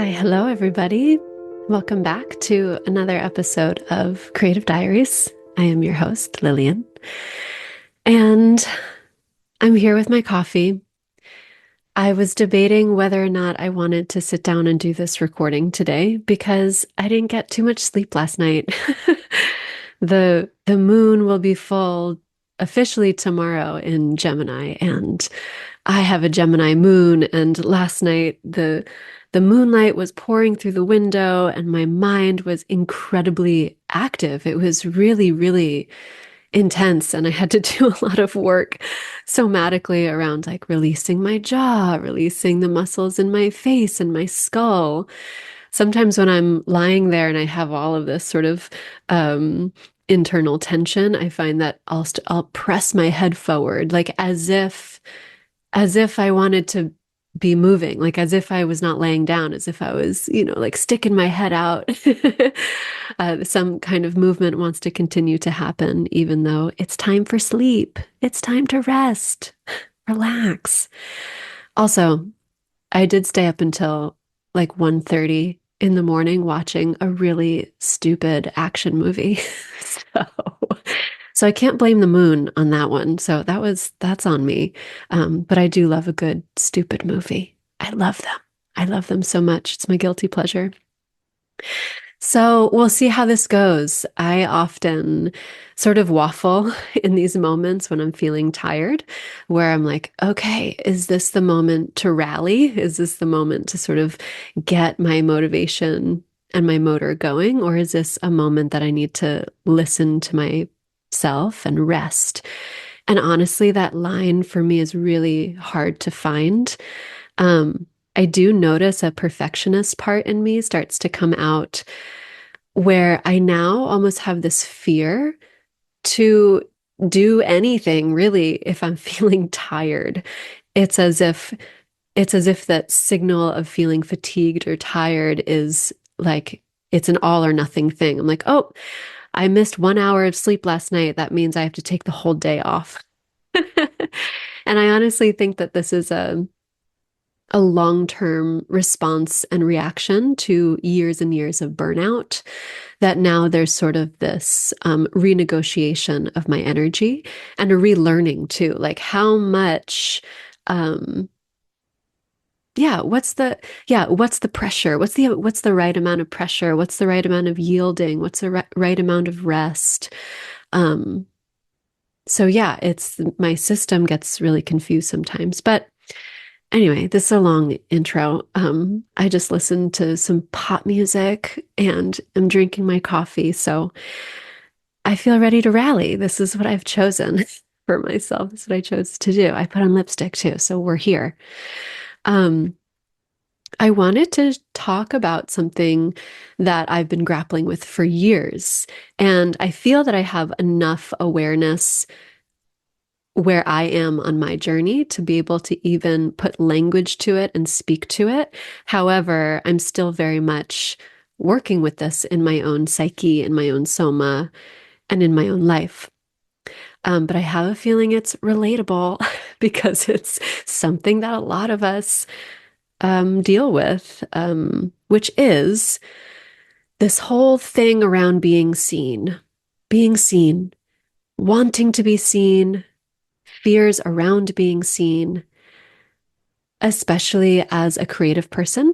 Hi, hello, everybody. Welcome back to another episode of Creative Diaries. I am your host, Lillian, and I'm here with my coffee. I was debating whether or not I wanted to sit down and do this recording today because I didn't get too much sleep last night. The moon will be full officially tomorrow in Gemini, and I have a Gemini moon, and last night the moonlight was pouring through the window and my mind was incredibly active. It was really, really intense, and I had to do a lot of work somatically around like releasing my jaw, releasing the muscles in my face and my skull. Sometimes when I'm lying there and I have all of this sort of internal tension, I find that I'll press my head forward, like as if I wanted to be moving, like as if I was not laying down, as if I was, like sticking my head out. Some kind of movement wants to continue to happen, even though it's time for sleep. It's time to rest, relax. Also, I did stay up until like 1:30 in the morning watching a really stupid action movie. So, so I can't blame the moon on that one. So that's on me. But I do love a good stupid movie. I love them. I love them so much. It's my guilty pleasure. So we'll see how this goes. I often sort of waffle in these moments when I'm feeling tired, where I'm like, okay, is this the moment to rally? Is this the moment to sort of get my motivation and my motor going? Or is this a moment that I need to listen to myself and rest? And honestly, that line for me is really hard to find. I do notice a perfectionist part in me starts to come out where I now almost have this fear to do anything really if I'm feeling tired. It's as if it's as if that signal of feeling fatigued or tired is like it's an all or nothing thing. I'm like, oh, I missed 1 hour of sleep last night. That means I have to take the whole day off. And I honestly think that this is a long-term response and reaction to years and years of burnout, that now there's sort of this renegotiation of my energy and a relearning too, like how much, um, what's the pressure? What's the right amount of pressure? What's the right amount of yielding? What's the right amount of rest? Um, so yeah, it's my system gets really confused sometimes, but anyway, this is a long intro. I just listened to some pop music and I'm drinking my coffee, so I feel ready to rally. This is what I've chosen for myself. This is what I chose to do. I put on lipstick too, so we're here. Um, I wanted to talk about something that I've been grappling with for years, and I feel that I have enough awareness where I am on my journey to be able to even put language to it and speak to it. However, I'm still very much working with this in my own psyche, in my own soma, and in my own life. But I have a feeling it's relatable because it's something that a lot of us deal with, which is this whole thing around being seen, wanting to be seen, fears around being seen, especially as a creative person,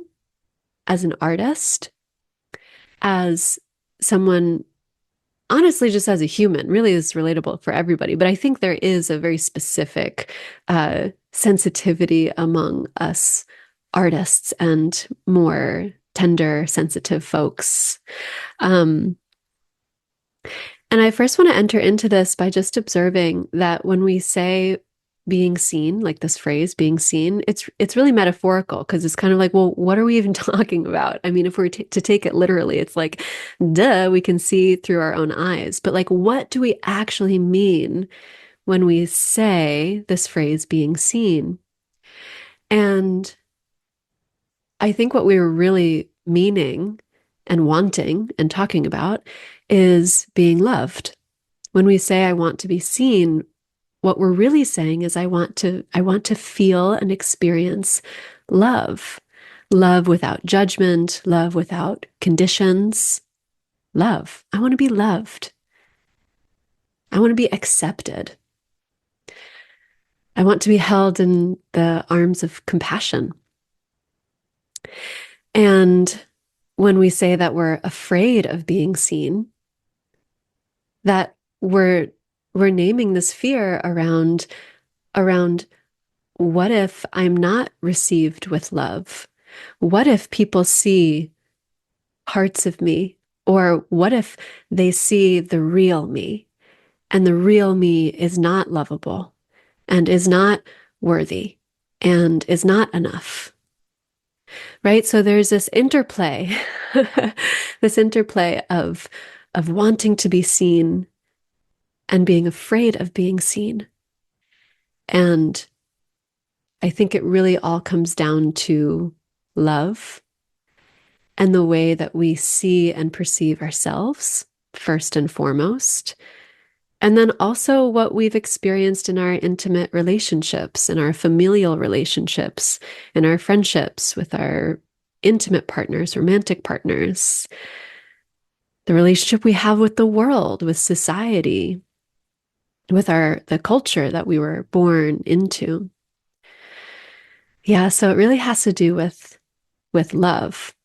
as an artist, as someone, honestly, just as a human. Really is relatable for everybody. But I think there is a very specific sensitivity among us artists and more tender, sensitive folks. Um, And I first want to enter into this by just observing that when we say being seen, like this phrase being seen, it's really metaphorical because it's kind of like, well, what are we even talking about? I mean, if we're to take it literally, it's like, duh, we can see through our own eyes. But like, what do we actually mean when we say this phrase being seen? And I think what we were really meaning and wanting and talking about is being loved. When we say I want to be seen, what we're really saying is I want to feel and experience love. Love without judgment, love without conditions. Love. I want to be loved. I want to be accepted. I want to be held in the arms of compassion. And when we say that we're afraid of being seen, that we're naming this fear around what if I'm not received with love? What if people see parts of me? Or what if they see the real me and the real me is not lovable and is not worthy and is not enough? Right? So there's this interplay, this interplay of wanting to be seen and being afraid of being seen. And I think it really all comes down to love and the way that we see and perceive ourselves, first and foremost. And then also what we've experienced in our intimate relationships, in our familial relationships, in our friendships with our intimate partners, romantic partners, the relationship we have with the world, with society, with the culture that we were born into. Yeah, so it really has to do with love.